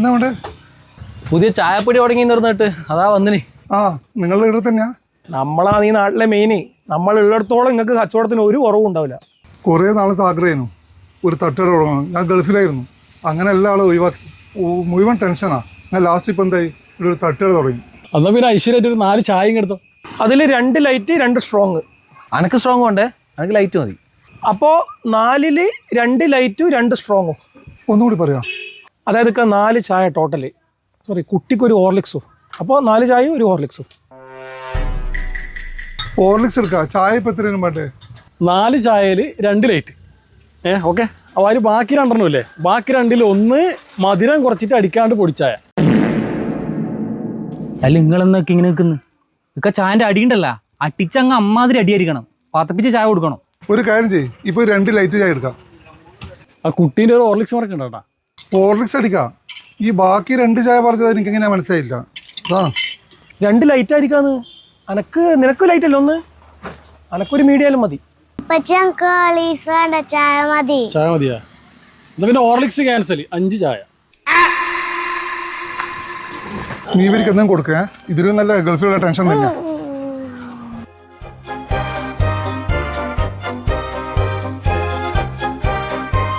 എന്നാ വേണ്ടേ? പുതിയ ചായപ്പൊടി തുടങ്ങി നിർന്നിട്ട് അതാ വന്നിന്. ആ നിങ്ങളുടെ ഇവിടെ തന്നെയാ? നമ്മളാണ് ഈ നാട്ടിലെ മെയിൻ. നമ്മളുള്ളിടത്തോളം നിങ്ങൾക്ക് കച്ചവടത്തിന് ഒരു കുറവും ഉണ്ടാവില്ല. കുറേ നാളത്തെ ആഗ്രഹമായിരുന്നു ഒരു തട്ടുകട തുടങ്ങണം. ഞാൻ ഗൾഫിലായിരുന്നു. അങ്ങനെ എല്ലാ ആളും ഒഴിവാക്കി. മുഴുവൻ ടെൻഷനാണ്. ഞാൻ ലാസ്റ്റ് ഇപ്പം എന്തായി ഇവിടെ ഒരു തട്ടുകട തുടങ്ങി. എന്നാൽ പിന്നെ ഐശ്വര്യമായിട്ട് ഒരു 4 ചായയും എടുത്തോ. അതിൽ 2 ലൈറ്റ് 2 സ്ട്രോങ്. അനക്ക് സ്ട്രോങ് വേണ്ടേ? അനക്ക് ലൈറ്റ് മതി. അപ്പോൾ 4 2 ലൈറ്റും 2 സ്ട്രോങ്ങും. ഒന്നുകൂടി പറയാം. അതായത് 4 ചായ ടോട്ടല്. സോറി, കുട്ടിക്കൊരു ഹോർലിക്സും. അപ്പോൾ 4 ചായയും ഒരു ഹോർലിക്സും. ഹോർലിക്സ് എടുക്കാം. ചായ ഇപ്പം എത്രയും വേണ്ടേ? 4 ചായയിൽ 2 ലൈറ്റ്. ഓക്കെ. അപ്പോൾ അതിൽ ബാക്കി 2 ഇല്ലേ? ബാക്കി 2-ൽ 1 മധുരം കുറച്ചിട്ട് അടിക്കാണ്ട് പൊടിച്ചായ. അല്ല നിങ്ങളെന്നൊക്കെ ഇങ്ങനെ നിൽക്കുന്നു. ഇതൊക്കെ ചായൻ്റെ അടിയുണ്ടല്ല, അട്ടിച്ചങ്ങ് അമ്മാതിരി അടിയായിരിക്കണം. പതപ്പിച്ച് ചായ കൊടുക്കണം. ഒരു കാര്യം ചെയ്യ്, ഇപ്പോൾ 2 ലൈറ്റ് ചായ എടുക്കാം. ആ കുട്ടീൻ്റെ ഒരു ഹോർലിക്സ് മറക്കണ്ട കേട്ടാ. ഹോർലിക്സ് അടിക്കാം. ഈ ബാക്കി 2 ചായ പറഞ്ഞത് എനിക്ക് എങ്ങനെയാ മനസ്സിലായില്ല. അതാണ് 2 ലൈറ്റ് ആയിരിക്കാന്ന്. നിനക്ക് ലൈറ്റ് അല്ല ഒന്ന്. അനക്കൊരു മീഡിയാലും മതി. ചായ മതിയാ? എന്നാ പിന്നെ ഹോർലിക്സ് ക്യാൻസൽ. 5 ചായ. നീ ഇവർക്ക് എന്തെങ്കിലും കൊടുക്കുക. ഇതിലും നല്ല ഗൾഫിലുള്ള ടെൻഷൻ തന്നെയാണ്.